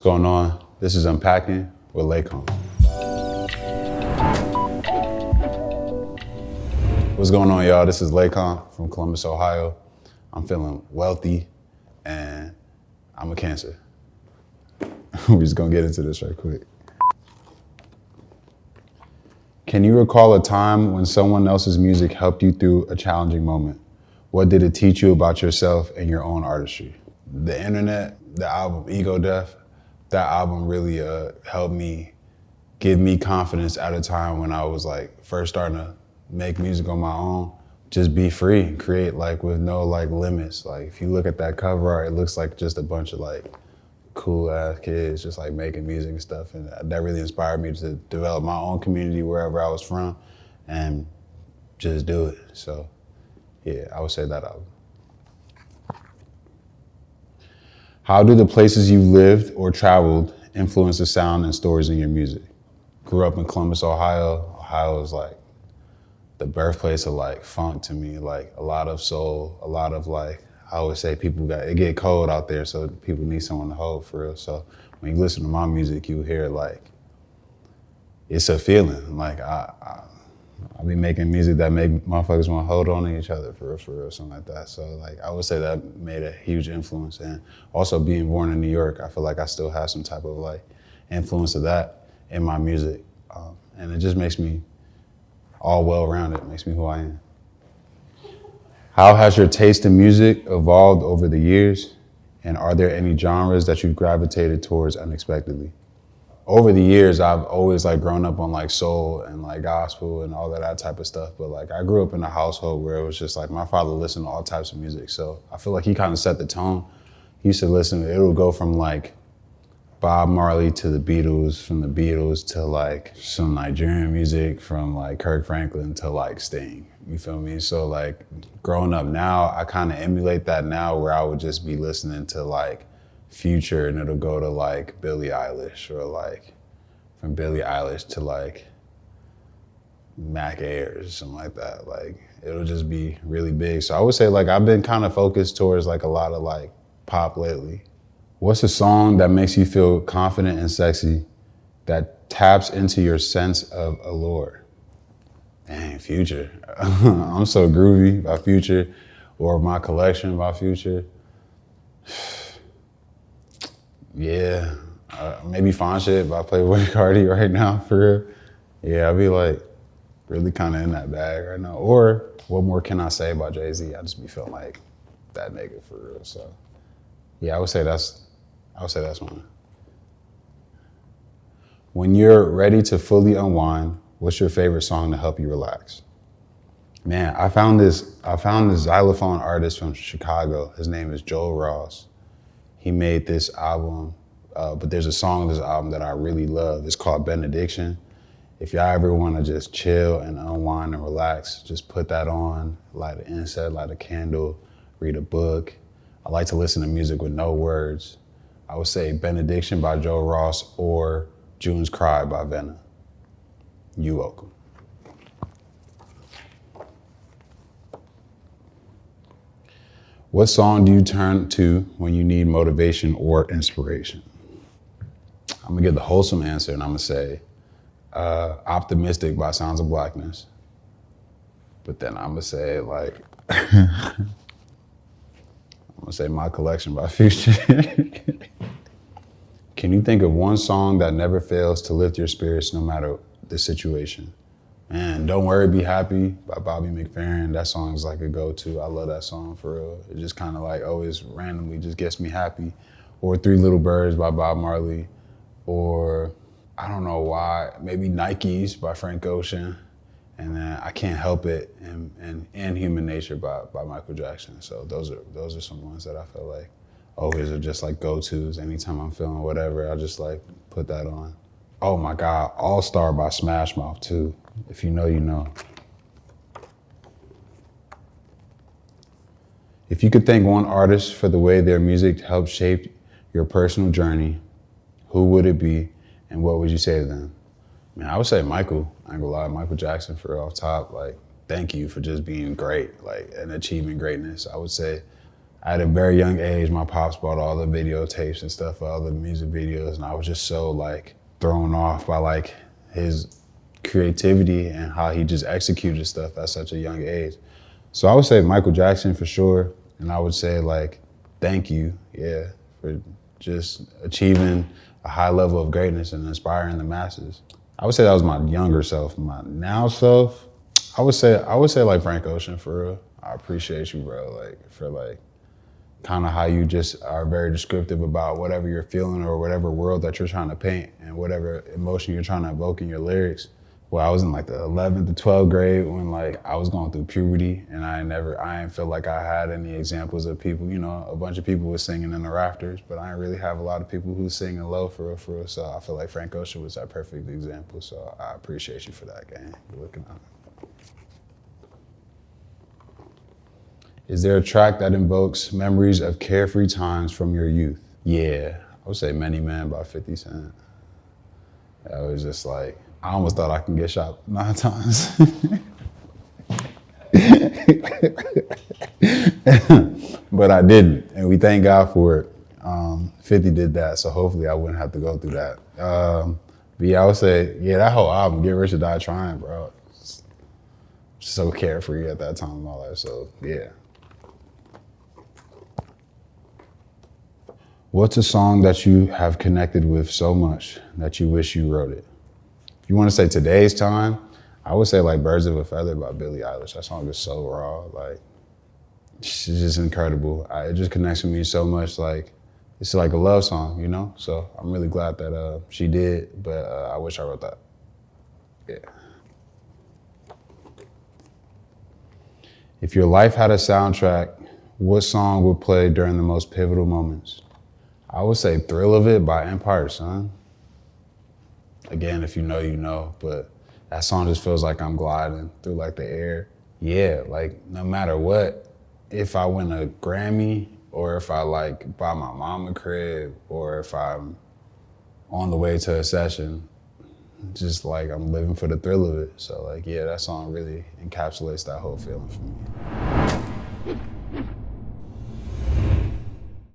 What's going on? This is Unpacking with LEKAN. What's going on, y'all? This is LEKAN from Columbus, Ohio. I'm feeling wealthy and I'm a Cancer. We're just gonna get into this right quick. Can you recall a time when someone else's music helped you through a challenging moment? What did it teach you about yourself and your own artistry? The internet, the album Ego Death, that album really helped me give me confidence at a time when I was like first starting to make music on my own. Just be free and create like with no like limits. Like if you look at that cover art, it looks like just a bunch of like cool ass kids just like making music and stuff. And that really inspired me to develop my own community wherever I was from and just do it. So yeah, I would say that album. How do the places you've lived or traveled influence the sound and stories in your music? Grew up in Columbus, Ohio. Ohio is like the birthplace of like funk to me, like a lot of soul, a lot of like, I always say it get cold out there, so people need someone to hold for real. So when you listen to my music, you hear like, it's a feeling. Like I be making music that make motherfuckers want to hold on to each other for real, something like that. So like I would say that made a huge influence. And also being born in New York, I feel like I still have some type of like influence of that in my music. And it just makes me all well-rounded, makes me who I am. How has your taste in music evolved over the years? And are there any genres that you've gravitated towards unexpectedly? Over the years, I've always like grown up on like soul and like gospel and all of that type of stuff. But like I grew up in a household where it was just like my father listened to all types of music. So I feel like he kind of set the tone. He used to listen, it would go from like Bob Marley to the Beatles, from the Beatles to like some Nigerian music, from like Kirk Franklin to like Sting. You feel me? So like growing up now, I kind of emulate that now where I would just be listening to like Future and it'll go to like Billie Eilish or like from Billie Eilish to like Mac Ayers or something like that. Like it'll just be really big. So I would say like I've been kind of focused towards like a lot of like pop lately. What's a song that makes you feel confident and sexy that taps into your sense of allure? Dang, Future. I'm so groovy by Future, or My Collection by Future. Yeah, maybe Fine Shit by Playboy Cardi right now, for real. Yeah, I be like really kind of in that bag right now. Or What More Can I Say by Jay-Z? I just be feeling like that nigga for real. So yeah, I would say that's one. When you're ready to fully unwind, what's your favorite song to help you relax? Man, I found this xylophone artist from Chicago. His name is Joel Ross. He made this album, but there's a song on this album that I really love. It's called Benediction. If y'all ever want to just chill and unwind and relax, just put that on, light an incense, light a candle, read a book. I like to listen to music with no words. I would say Benediction by Joe Ross or June's Cry by Venna. You welcome. What song do you turn to when you need motivation or inspiration? I'm gonna give the wholesome answer and I'm gonna say Optimistic by Sounds of Blackness. But then I'm gonna say like, I'm gonna say My Collection by Future. Can you think of one song that never fails to lift your spirits no matter the situation? Man, Don't Worry, Be Happy by Bobby McFerrin. That song is like a go-to. I love that song for real. It just kind of like always randomly just gets me happy. Or Three Little Birds by Bob Marley. Or I don't know why, maybe Nikes by Frank Ocean. And then I Can't Help It and Human Nature by Michael Jackson. So those are some ones that I feel like always are just like go-tos. Anytime I'm feeling whatever, I just like put that on. Oh my God, All Star by Smash Mouth too. If you know, you know. If you could thank one artist for the way their music helped shape your personal journey, who would it be and what would you say to them? Man, I would say Michael. I ain't gonna lie, Michael Jackson for off top. Like, thank you for just being great, like, and achieving greatness. I would say At a very young age, my pops bought all the videotapes and stuff, all the music videos, and I was just so like thrown off by like his creativity and how he just executed stuff at such a young age. So I would say Michael Jackson for sure, and I would say like, thank you, yeah, for just achieving a high level of greatness and inspiring the masses. I would say that was my younger self. My now self, I would say like Frank Ocean for real. I appreciate you, bro, like for like kind of how you just are very descriptive about whatever you're feeling or whatever world that you're trying to paint and whatever emotion you're trying to evoke in your lyrics. Well, I was in like the 11th to 12th grade when like I was going through puberty, and I didn't feel like I had any examples of people, you know, a bunch of people was singing in the rafters, but I didn't really have a lot of people who singing low for real. So I feel like Frank Ocean was that perfect example. So I appreciate you for that, gang. You're looking out. Is there a track that invokes memories of carefree times from your youth? Yeah, I would say Many Men by 50 Cent. I was just like, I almost thought I can get shot 9 times. But I didn't, and we thank God for it. 50 did that, so hopefully I wouldn't have to go through that. But yeah, I would say, yeah, that whole album, Get Rich or Die Trying, bro. It's so carefree at that time in my life, so yeah. What's a song that you have connected with so much that you wish you wrote it? If you want to say today's time, I would say like Birds of a Feather by Billie Eilish. That song is so raw, like, it's just incredible. It just connects with me so much, like, it's like a love song, you know? So I'm really glad that she did, but I wish I wrote that. Yeah. If your life had a soundtrack, what song would play during the most pivotal moments? I would say Thrill of It by Empire, son. Again, if you know, you know, but that song just feels like I'm gliding through like the air. Yeah, like no matter what, if I win a Grammy or if I like buy my mom a crib or if I'm on the way to a session, just like I'm living for the thrill of it. So like, yeah, that song really encapsulates that whole feeling for me.